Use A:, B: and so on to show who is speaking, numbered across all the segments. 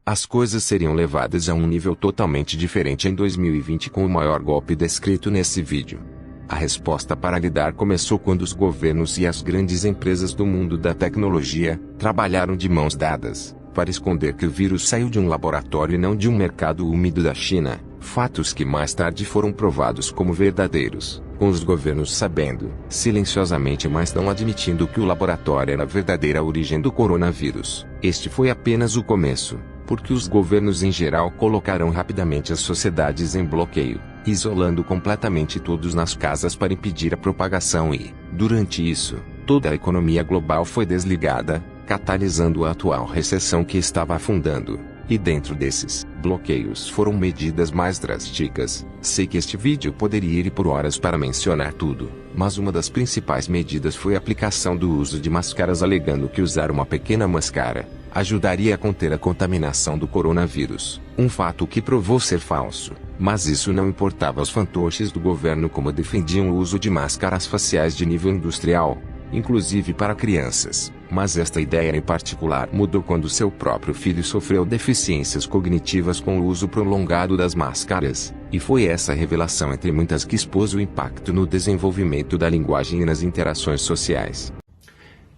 A: as coisas seriam levadas a um nível totalmente diferente em 2020 com o maior golpe descrito nesse vídeo. A resposta para lidar começou quando os governos e as grandes empresas do mundo da tecnologia trabalharam de mãos dadas para esconder que o vírus saiu de um laboratório e não de um mercado úmido da China, fatos que mais tarde foram provados como verdadeiros, com os governos sabendo, silenciosamente mas não admitindo que o laboratório era a verdadeira origem do coronavírus. Este foi apenas o começo, porque os governos em geral colocaram rapidamente as sociedades em bloqueio, isolando completamente todos nas casas para impedir a propagação e, durante isso, toda a economia global foi desligada, catalisando a atual recessão que estava afundando. E dentro desses bloqueios foram medidas mais drásticas. Sei que este vídeo poderia ir por horas para mencionar tudo, mas uma das principais medidas foi a aplicação do uso de máscaras, alegando que usar uma pequena máscara ajudaria a conter a contaminação do coronavírus, um fato que provou ser falso. Mas isso não importava aos fantoches do governo, como defendiam o uso de máscaras faciais de nível industrial, inclusive para crianças. Mas esta ideia em particular mudou quando seu próprio filho sofreu deficiências cognitivas com o uso prolongado das máscaras, e foi essa revelação entre muitas que expôs o impacto no desenvolvimento da linguagem e nas interações sociais.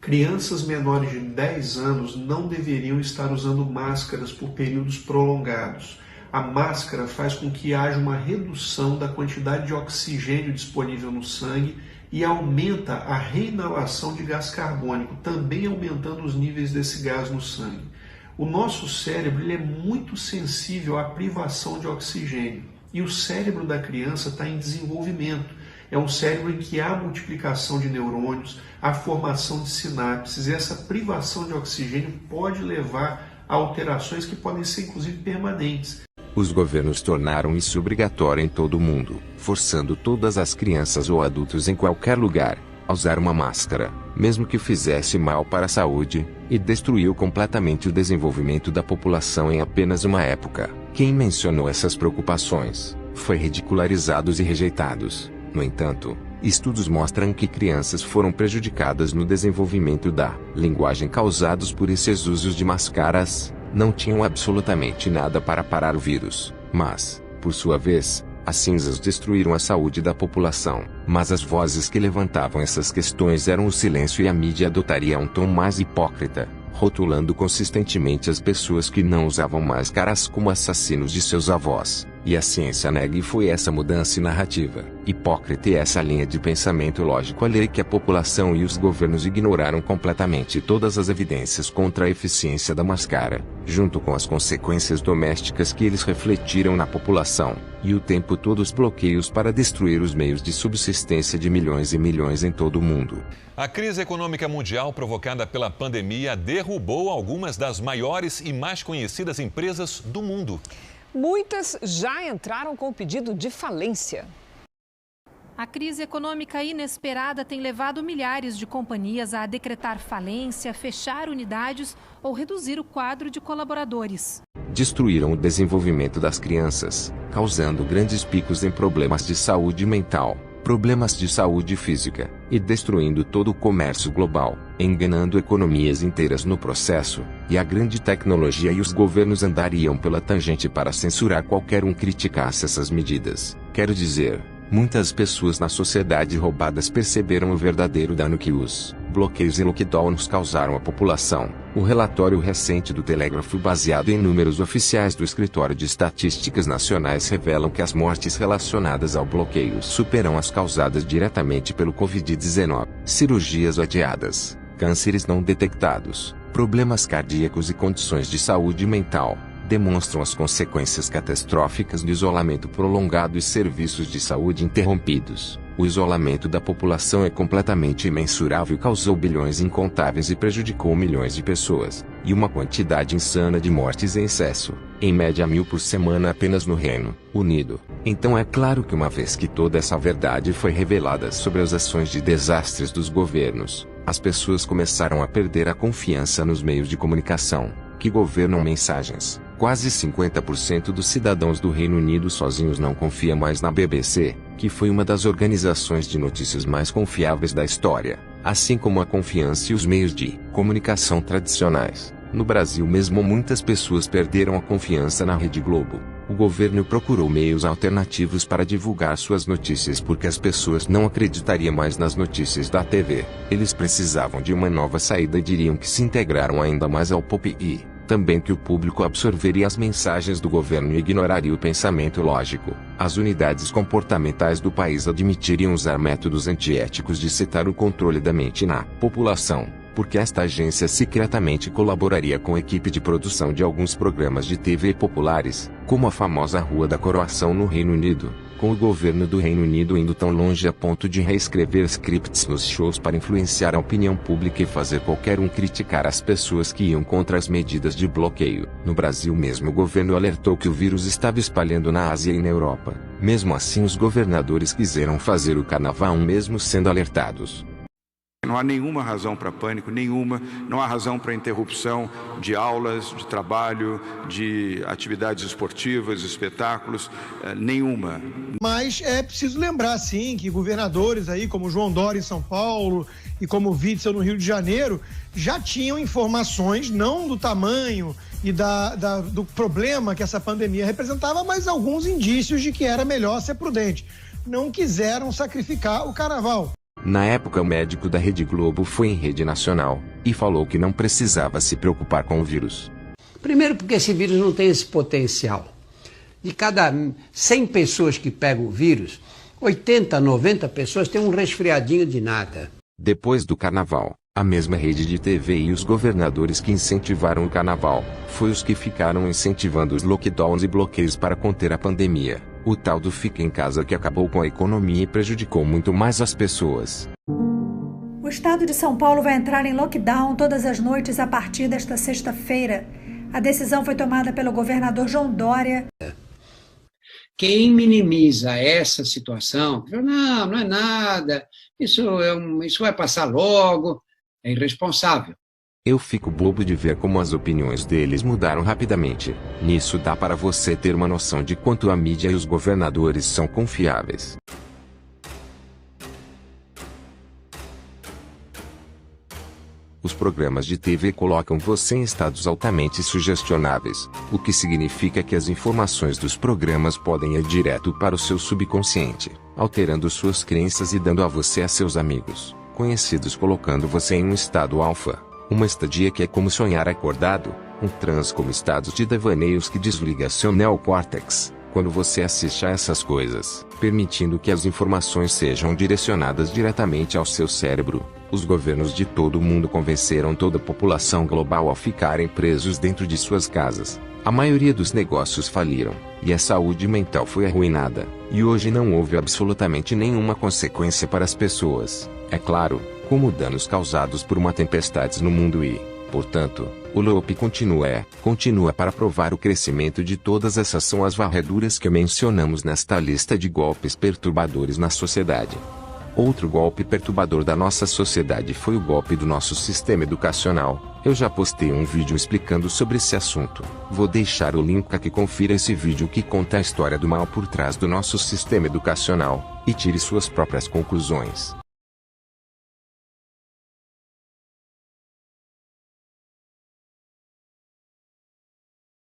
B: Crianças menores de 10 anos não deveriam estar usando máscaras por períodos prolongados. A máscara faz com que haja uma redução da quantidade de oxigênio disponível no sangue e aumenta a reinalação de gás carbônico, também aumentando os níveis desse gás no sangue. O nosso cérebro ele é muito sensível à privação de oxigênio e o cérebro da criança está em desenvolvimento. É um cérebro em que há multiplicação de neurônios, há formação de sinapses, e essa privação de oxigênio pode levar a alterações que podem ser inclusive permanentes.
A: Os governos tornaram isso obrigatório em todo o mundo, forçando todas as crianças ou adultos em qualquer lugar a usar uma máscara, mesmo que fizesse mal para a saúde, e destruiu completamente o desenvolvimento da população em apenas uma época. Quem mencionou essas preocupações foi ridicularizados e rejeitados. No entanto, estudos mostram que crianças foram prejudicadas no desenvolvimento da linguagem causados por esses usos de máscaras. Não tinham absolutamente nada para parar o vírus, mas, por sua vez, as cinzas destruíram a saúde da população. Mas as vozes que levantavam essas questões eram o silêncio, e a mídia adotaria um tom mais hipócrita, rotulando consistentemente as pessoas que não usavam máscaras como assassinos de seus avós. E a ciência nega, e foi essa mudança narrativa hipócrita e essa linha de pensamento lógico alheio que a população e os governos ignoraram completamente todas as evidências contra a eficiência da máscara, junto com as consequências domésticas que eles refletiram na população, e o tempo todo os bloqueios para destruir os meios de subsistência de milhões e milhões em todo o mundo.
C: A crise econômica mundial provocada pela pandemia derrubou algumas das maiores e mais conhecidas empresas do mundo.
D: Muitas já entraram com pedido de falência.
E: A crise econômica inesperada tem levado milhares de companhias a decretar falência, fechar unidades ou reduzir o quadro de colaboradores.
A: Destruíram o desenvolvimento das crianças, causando grandes picos em problemas de saúde mental, problemas de saúde física, e destruindo todo o comércio global, enganando economias inteiras no processo, e a grande tecnologia e os governos andariam pela tangente para censurar qualquer um que criticasse essas medidas. Quero dizer, muitas pessoas na sociedade roubadas perceberam o verdadeiro dano que os bloqueios e lockdowns causaram à população. O relatório recente do Telégrafo, baseado em números oficiais do Escritório de Estatísticas Nacionais, revelam que as mortes relacionadas ao bloqueio superam as causadas diretamente pelo Covid-19. Cirurgias adiadas, cânceres não detectados, problemas cardíacos e condições de saúde mental demonstram as consequências catastróficas do isolamento prolongado e serviços de saúde interrompidos. O isolamento da população é completamente imensurável e causou bilhões incontáveis e prejudicou milhões de pessoas, e uma quantidade insana de mortes em excesso, em média 1000 por semana apenas no Reino Unido. Então é claro que uma vez que toda essa verdade foi revelada sobre as ações de desastres dos governos, as pessoas começaram a perder a confiança nos meios de comunicação, que governam mensagens. Quase 50% dos cidadãos do Reino Unido sozinhos não confia mais na BBC, que foi uma das organizações de notícias mais confiáveis da história, assim como a confiança e os meios de comunicação tradicionais. No Brasil mesmo muitas pessoas perderam a confiança na Rede Globo. O governo procurou meios alternativos para divulgar suas notícias porque as pessoas não acreditariam mais nas notícias da TV. Eles precisavam de uma nova saída e diriam que se integraram ainda mais ao pop e também que o público absorveria as mensagens do governo e ignoraria o pensamento lógico. As unidades comportamentais do país admitiriam usar métodos antiéticos de setar o controle da mente na população, porque esta agência secretamente colaboraria com a equipe de produção de alguns programas de TV populares, como a famosa Rua da Coroação no Reino Unido, com o governo do Reino Unido indo tão longe a ponto de reescrever scripts nos shows para influenciar a opinião pública e fazer qualquer um criticar as pessoas que iam contra as medidas de bloqueio. No Brasil mesmo o governo alertou que o vírus estava espalhando na Ásia e na Europa. Mesmo assim os governadores quiseram fazer o carnaval mesmo sendo alertados.
F: Não há nenhuma razão para pânico, nenhuma. Não há razão para interrupção de aulas, de trabalho, de atividades esportivas, espetáculos, nenhuma.
G: Mas é preciso lembrar, sim, que governadores aí como João Dória em São Paulo e como Witzel no Rio de Janeiro já tinham informações, não do tamanho e do problema que essa pandemia representava, mas alguns indícios de que era melhor ser prudente. Não quiseram sacrificar o carnaval.
A: Na época o médico da Rede Globo foi em rede nacional e falou que não precisava se preocupar com o vírus.
H: Primeiro porque esse vírus não tem esse potencial. De cada 100 pessoas que pegam o vírus, 80, 90 pessoas têm um resfriadinho de nada.
A: Depois do carnaval, a mesma rede de TV e os governadores que incentivaram o carnaval, foi os que ficaram incentivando os lockdowns e bloqueios para conter a pandemia. O tal do fica em casa que acabou com a economia e prejudicou muito mais as pessoas.
I: O estado de São Paulo vai entrar em lockdown todas as noites a partir desta sexta-feira. A decisão foi tomada pelo governador João Dória.
H: Quem minimiza essa situação, não é nada, isso vai passar logo, é irresponsável.
A: Eu fico bobo de ver como as opiniões deles mudaram rapidamente. Nisso dá para você ter uma noção de quanto a mídia e os governadores são confiáveis. Os programas de TV colocam você em estados altamente sugestionáveis, o que significa que as informações dos programas podem ir direto para o seu subconsciente, alterando suas crenças e dando a você a seus amigos, conhecidos, colocando você em um estado alfa. Uma estadia que é como sonhar acordado, um transe como estados de devaneios que desliga seu neocórtex, quando você assiste a essas coisas, permitindo que as informações sejam direcionadas diretamente ao seu cérebro. Os governos de todo o mundo convenceram toda a população global a ficarem presos dentro de suas casas. A maioria dos negócios faliram, e a saúde mental foi arruinada, e hoje não houve absolutamente nenhuma consequência para as pessoas. É claro, como danos causados por uma tempestade no mundo e, portanto, o loop continua para provar o crescimento de todas essas são as varreduras que mencionamos nesta lista de golpes perturbadores na sociedade. Outro golpe perturbador da nossa sociedade foi o golpe do nosso sistema educacional. Eu já postei um vídeo explicando sobre esse assunto. Vou deixar o link aqui, confira esse vídeo que conta a história do mal por trás do nosso sistema educacional, e tire suas próprias conclusões.